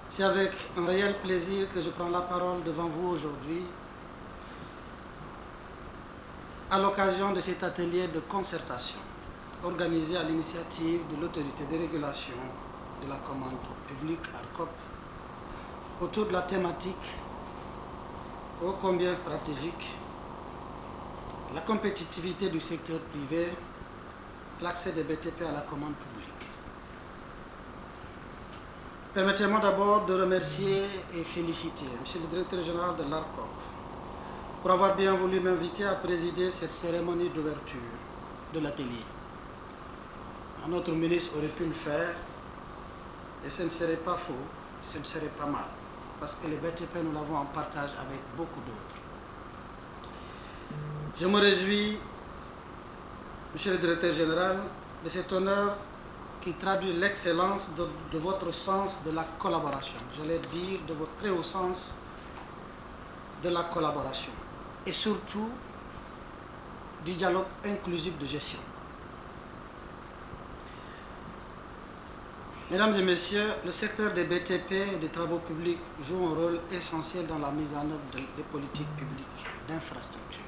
C'est avec un réel plaisir que je prends la parole devant vous aujourd'hui à l'occasion de cet atelier de concertation organisé à l'initiative de l'autorité de régulation de la commande publique ARCOP autour de la thématique ô combien stratégique, la compétitivité du secteur privé, l'accès des BTP à la commande publique. Permettez-moi d'abord de remercier et féliciter M. le directeur général de l'ARCOP pour avoir bien voulu m'inviter à présider cette cérémonie d'ouverture de l'atelier. Un autre ministre aurait pu le faire et ce ne serait pas faux, ce ne serait pas mal, parce que les BTP, nous l'avons en partage avec beaucoup d'autres. Je me réjouis, Monsieur le directeur général, de cet honneur qui traduit l'excellence de votre sens de la collaboration. J'allais dire de votre très haut sens de la collaboration et surtout du dialogue inclusif de gestion. Mesdames et messieurs, le secteur des BTP et des travaux publics joue un rôle essentiel dans la mise en œuvre des politiques publiques d'infrastructure.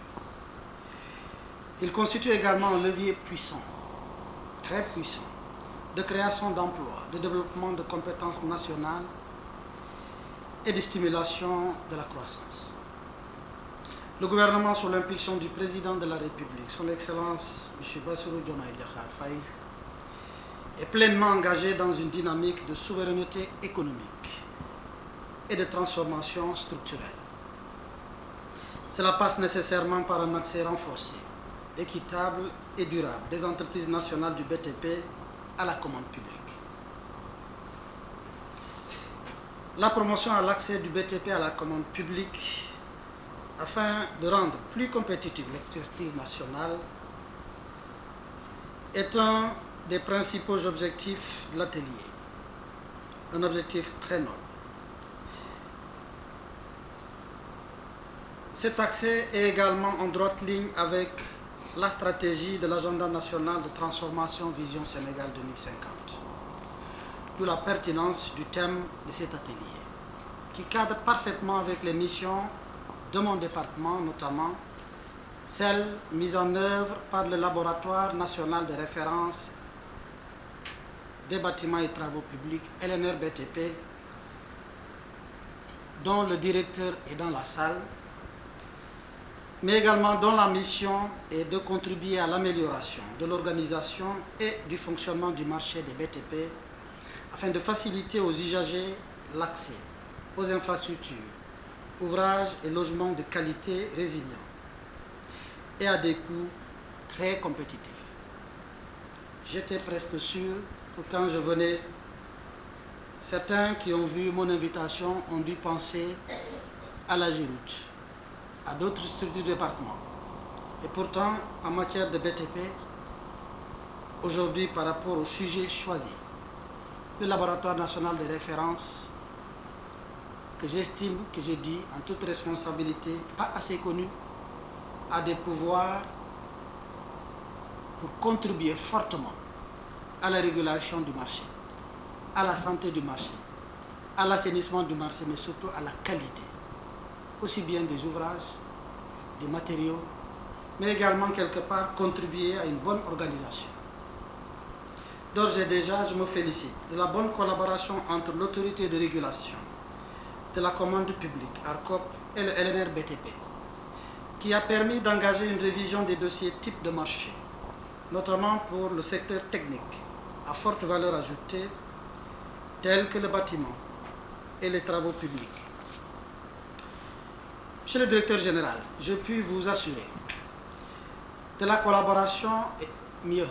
Il constitue également un levier puissant, très puissant, de création d'emplois, de développement de compétences nationales et de stimulation de la croissance. Le gouvernement, sous l'impulsion du président de la République, son Excellence M. Bassirou Diomaye Diakhar Faye, est pleinement engagé dans une dynamique de souveraineté économique et de transformation structurelle. Cela passe nécessairement par un accès renforcé, équitable et durable des entreprises nationales du BTP à la commande publique. La promotion à l'accès du BTP à la commande publique afin de rendre plus compétitive l'expertise nationale est un des principaux objectifs de l'atelier, un objectif très noble. Cet accès est également en droite ligne avec la stratégie de l'agenda national de transformation Vision Sénégal 2050, d'où la pertinence du thème de cet atelier, qui cadre parfaitement avec les missions de mon département, notamment celles mises en œuvre par le Laboratoire national de référence des bâtiments et travaux publics, LNR-BTP, dont le directeur est dans la salle, mais également dont la mission est de contribuer à l'amélioration de l'organisation et du fonctionnement du marché des BTP afin de faciliter aux usagers l'accès aux infrastructures, ouvrages et logements de qualité résilients et à des coûts très compétitifs. J'étais presque sûr que quand je venais, certains qui ont vu mon invitation ont dû penser à la Giroute, à d'autres structures du département. Et pourtant, en matière de BTP, aujourd'hui, par rapport au sujet choisi, le laboratoire national de référence, que j'estime, que j'ai dit en toute responsabilité, pas assez connu, a des pouvoirs pour contribuer fortement à la régulation du marché, à la santé du marché, à l'assainissement du marché, mais surtout à la qualité, aussi bien des ouvrages, des matériaux, mais également quelque part contribuer à une bonne organisation. D'ores et déjà, je me félicite de la bonne collaboration entre l'autorité de régulation de la commande publique, ARCOP, et le LNR-BTP, qui a permis d'engager une révision des dossiers types de marché, notamment pour le secteur technique à forte valeur ajoutée, tels que le bâtiment et les travaux publics. Monsieur le directeur général, je puis vous assurer de la collaboration et mieux,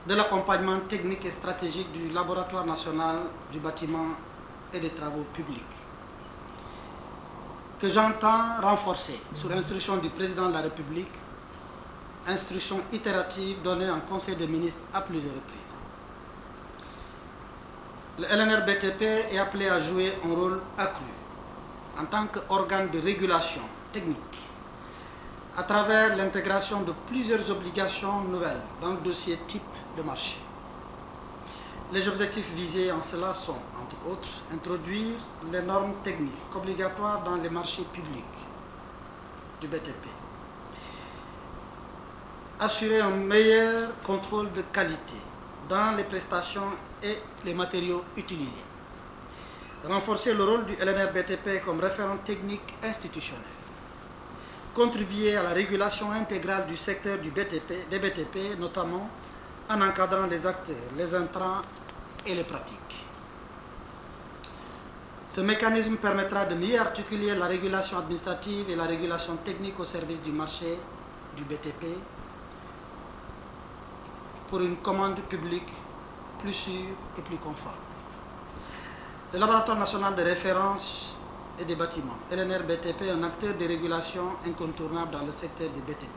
de l'accompagnement technique et stratégique du Laboratoire national du bâtiment et des travaux publics, que j'entends renforcer sur instruction du président de la République, instruction itérative donnée en Conseil des ministres à plusieurs reprises. Le LNR-BTP est appelé à jouer un rôle accru en tant qu'organe de régulation technique à travers l'intégration de plusieurs obligations nouvelles dans le dossier type de marché. Les objectifs visés en cela sont, entre autres, introduire les normes techniques obligatoires dans les marchés publics du BTP, assurer un meilleur contrôle de qualité dans les prestations et les matériaux utilisés, renforcer le rôle du LNR BTP comme référent technique institutionnel, contribuer à la régulation intégrale du secteur des BTP, notamment en encadrant les acteurs, les intrants et les pratiques. Ce mécanisme permettra de mieux articuler la régulation administrative et la régulation technique au service du marché du BTP pour une commande publique plus sûre et plus conforme. Le laboratoire national de référence et des bâtiments, LNR BTP, est un acteur de régulation incontournable dans le secteur des BTP.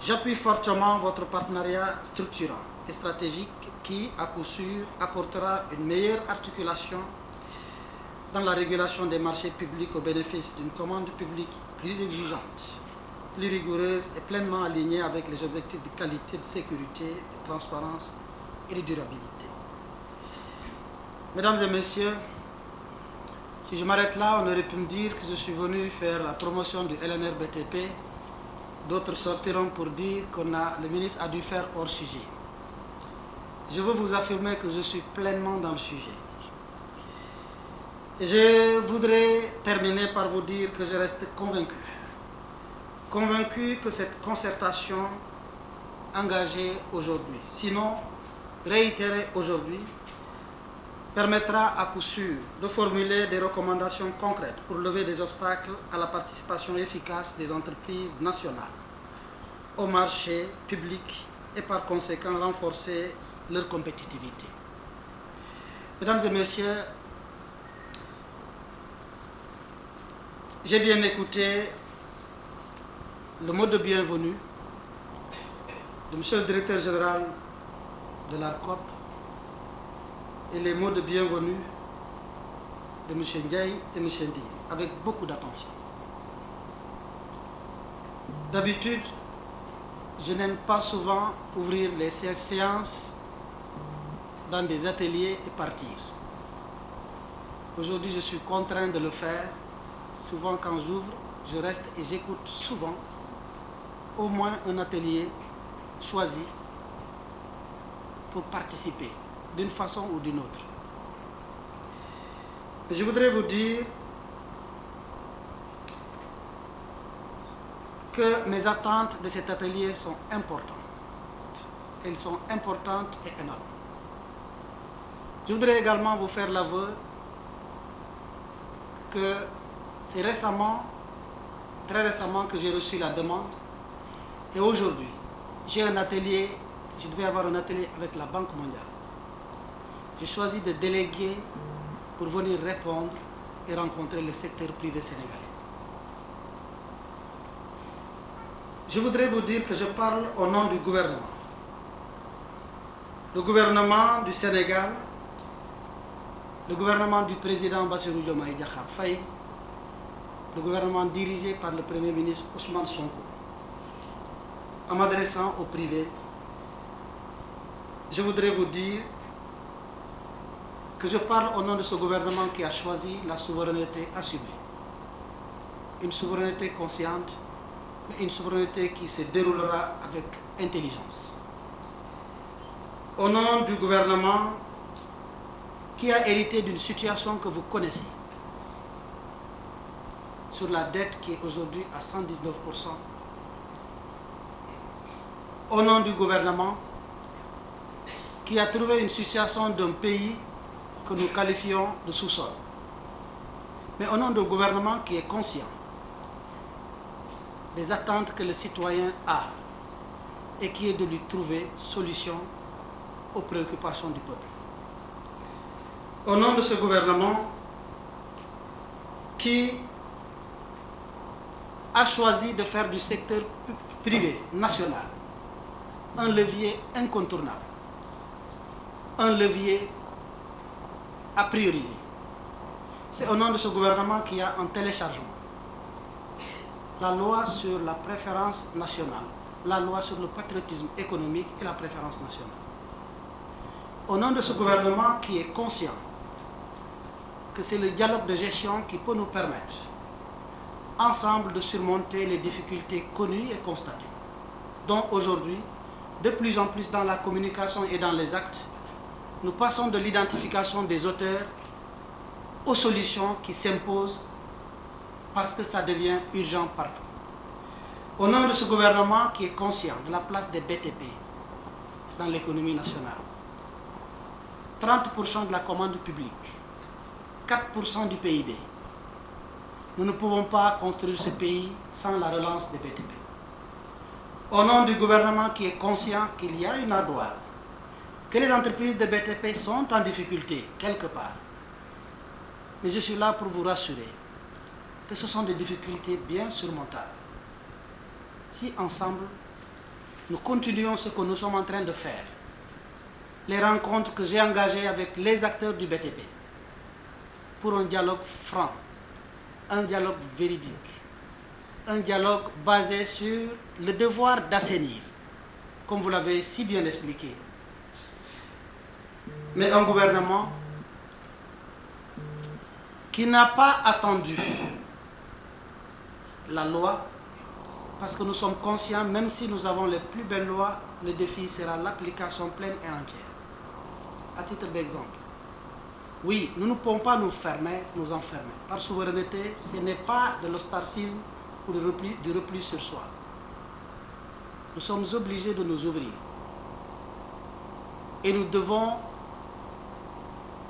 J'appuie fortement votre partenariat structurant et stratégique qui, à coup sûr, apportera une meilleure articulation dans la régulation des marchés publics au bénéfice d'une commande publique plus exigeante, plus rigoureuse et pleinement alignée avec les objectifs de qualité, de sécurité, de transparence et de durabilité. Mesdames et messieurs, si je m'arrête là, on aurait pu me dire que je suis venu faire la promotion du LNR BTP. D'autres sortiront pour dire que le ministre a dû faire hors sujet. Je veux vous affirmer que je suis pleinement dans le sujet. Et je voudrais terminer par vous dire que je reste convaincu que cette concertation engagée aujourd'hui, sinon réitérée aujourd'hui, permettra à coup sûr de formuler des recommandations concrètes pour lever des obstacles à la participation efficace des entreprises nationales au marché public et par conséquent renforcer leur compétitivité. Mesdames et messieurs, j'ai bien écouté le mot de bienvenue de M. le directeur général de l'ARCOP et les mots de bienvenue de M. Ndiaye et M. Ndi, avec beaucoup d'attention. D'habitude, je n'aime pas souvent ouvrir les séances dans des ateliers et partir. Aujourd'hui, je suis contraint de le faire. Souvent, quand j'ouvre, je reste et j'écoute souvent au moins un atelier choisi pour participer d'une façon ou d'une autre. Mais je voudrais vous dire que mes attentes de cet atelier sont importantes. Elles sont importantes et énormes. Je voudrais également vous faire l'aveu que c'est très récemment que j'ai reçu la demande et aujourd'hui, j'ai un atelier, je devais avoir un atelier avec la Banque mondiale. J'ai choisi de déléguer pour venir répondre et rencontrer le secteur privé sénégalais. Je voudrais vous dire que je parle au nom du gouvernement. Le gouvernement du Sénégal, le gouvernement du président Bassirou Diomaye Diakhar Faye, le gouvernement dirigé par le Premier ministre Ousmane Sonko. En m'adressant au privé, je voudrais vous dire que je parle au nom de ce gouvernement qui a choisi la souveraineté assumée. Une souveraineté consciente, mais une souveraineté qui se déroulera avec intelligence. Au nom du gouvernement qui a hérité d'une situation que vous connaissez, sur la dette qui est aujourd'hui à 119%, au nom du gouvernement qui a trouvé une situation d'un pays que nous qualifions de sous-sol, mais au nom du gouvernement qui est conscient des attentes que le citoyen a et qui est de lui trouver solution aux préoccupations du peuple. Au nom de ce gouvernement qui a choisi de faire du secteur privé national un levier incontournable, un levier à prioriser. C'est au nom de ce gouvernement qu'il y a un téléchargement. La loi sur la préférence nationale, la loi sur le patriotisme économique et la préférence nationale. au nom de ce gouvernement qui est conscient que c'est le dialogue de gestion qui peut nous permettre, ensemble, de surmonter les difficultés connues et constatées, dont aujourd'hui, de plus en plus dans la communication et dans les actes, nous passons de l'identification des auteurs aux solutions qui s'imposent parce que ça devient urgent partout. Au nom de ce gouvernement qui est conscient de la place des BTP dans l'économie nationale, 30% de la commande publique, 4% du PIB, nous ne pouvons pas construire ce pays sans la relance des BTP. Au nom du gouvernement qui est conscient qu'il y a une ardoise, que les entreprises de BTP sont en difficulté quelque part, mais je suis là pour vous rassurer que ce sont des difficultés bien surmontables. Si ensemble, nous continuons ce que nous sommes en train de faire, les rencontres que j'ai engagées avec les acteurs du BTP, pour un dialogue franc, un dialogue véridique, un dialogue basé sur le devoir d'assainir, comme vous l'avez si bien expliqué. Mais un gouvernement qui n'a pas attendu la loi, parce que nous sommes conscients, même si nous avons les plus belles lois, le défi sera l'application pleine et entière. À titre d'exemple, oui, nous ne pouvons pas nous enfermer. Par souveraineté, ce n'est pas de l'ostarcisme ou du repli sur soi. Nous sommes obligés de nous ouvrir. Et nous devons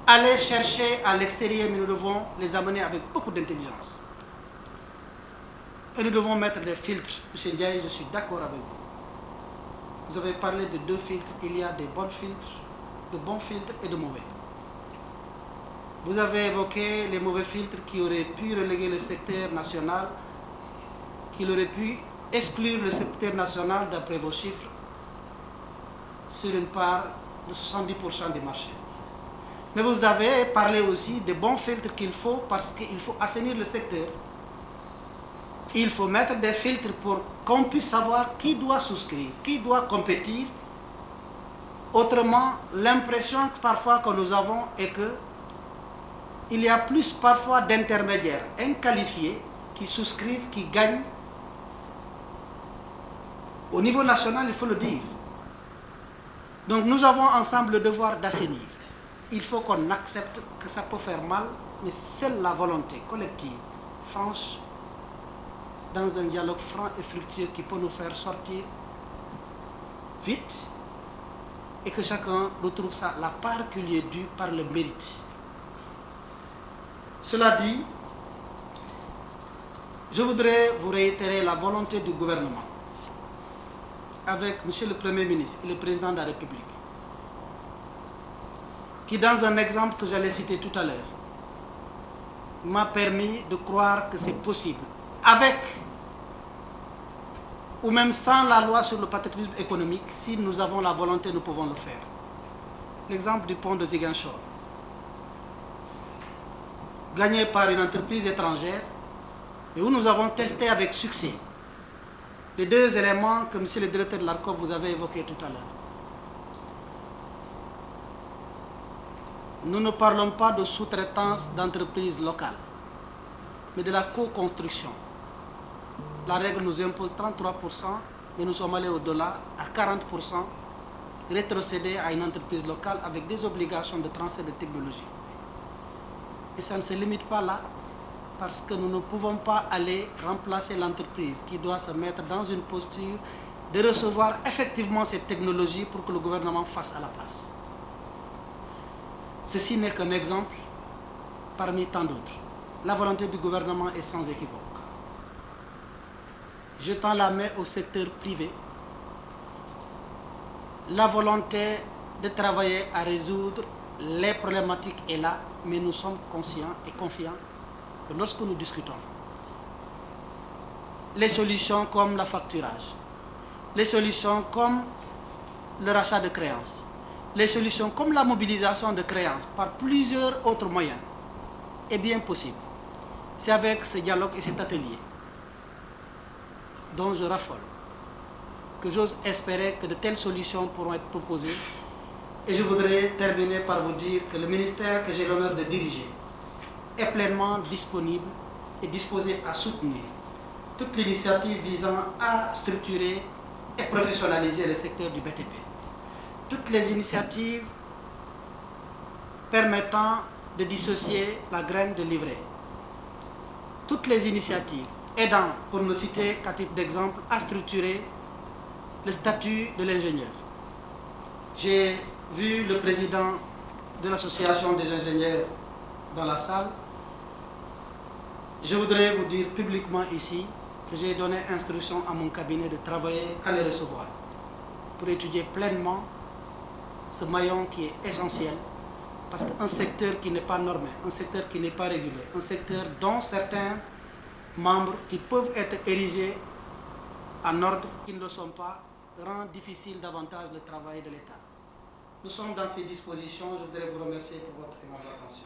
aller chercher à l'extérieur, mais nous devons les amener avec beaucoup d'intelligence. Et nous devons mettre des filtres. Monsieur Ndiaye, je suis d'accord avec vous. Vous avez parlé de 2 filtres. Il y a des bons filtres et de mauvais. Vous avez évoqué les mauvais filtres qui auraient pu reléguer le secteur national, qui auraient pu exclure le secteur national, d'après vos chiffres, sur une part de 70% du marché. Mais vous avez parlé aussi des bons filtres qu'il faut, parce qu'il faut assainir le secteur. Il faut mettre des filtres pour qu'on puisse savoir qui doit souscrire, qui doit compétir. Autrement, l'impression parfois que nous avons est que il y a plus parfois d'intermédiaires inqualifiés qui souscrivent, qui gagnent. Au niveau national, il faut le dire. Donc nous avons ensemble le devoir d'assainir. Il faut qu'on accepte que ça peut faire mal, mais c'est la volonté collective, franche, dans un dialogue franc et fructueux qui peut nous faire sortir vite et que chacun retrouve la part qui lui est due par le mérite. Cela dit, je voudrais vous réitérer la volonté du gouvernement avec M. le Premier ministre et le Président de la République, qui, dans un exemple que j'allais citer tout à l'heure, m'a permis de croire que c'est possible, avec ou même sans la loi sur le patriotisme économique. Si nous avons la volonté, nous pouvons le faire. L'exemple du pont de Ziguinchor, gagné par une entreprise étrangère, et où nous avons testé avec succès les 2 éléments que M. le directeur de l'ARCOP vous avez évoqués tout à l'heure. Nous ne parlons pas de sous-traitance d'entreprises locales, mais de la co-construction. La règle nous impose 33%, mais nous sommes allés au-delà à 40%, rétrocéder à une entreprise locale avec des obligations de transfert de technologie. Et ça ne se limite pas là, parce que nous ne pouvons pas aller remplacer l'entreprise qui doit se mettre dans une posture de recevoir effectivement cette technologie pour que le gouvernement fasse à la place. Ceci n'est qu'un exemple parmi tant d'autres. La volonté du gouvernement est sans équivoque. Je tends la main au secteur privé. La volonté de travailler à résoudre les problématiques est là, mais nous sommes conscients et confiants que lorsque nous discutons, les solutions comme le facturage, les solutions comme le rachat de créances, les solutions comme la mobilisation de créances par plusieurs autres moyens est bien possible. C'est avec ce dialogue et cet atelier dont je raffole que j'ose espérer que de telles solutions pourront être proposées Et je voudrais terminer par vous dire que le ministère que j'ai l'honneur de diriger est pleinement disponible et disposé à soutenir toute l'initiative visant à structurer et professionnaliser le secteur du BTP. Toutes les initiatives permettant de dissocier la graine de l'ivraie. Toutes les initiatives aidant, pour ne citer qu'à titre d'exemple, à structurer le statut de l'ingénieur. J'ai vu le président de l'association des ingénieurs dans la salle. Je voudrais vous dire publiquement ici que j'ai donné instruction à mon cabinet de travailler à les recevoir pour étudier pleinement ce maillon qui est essentiel, parce qu'un secteur qui n'est pas normé, un secteur qui n'est pas régulé, un secteur dont certains membres qui peuvent être érigés en ordre, qui ne le sont pas, rend difficile davantage le travail de l'État. Nous sommes dans ces dispositions. Je voudrais vous remercier pour votre aimable attention.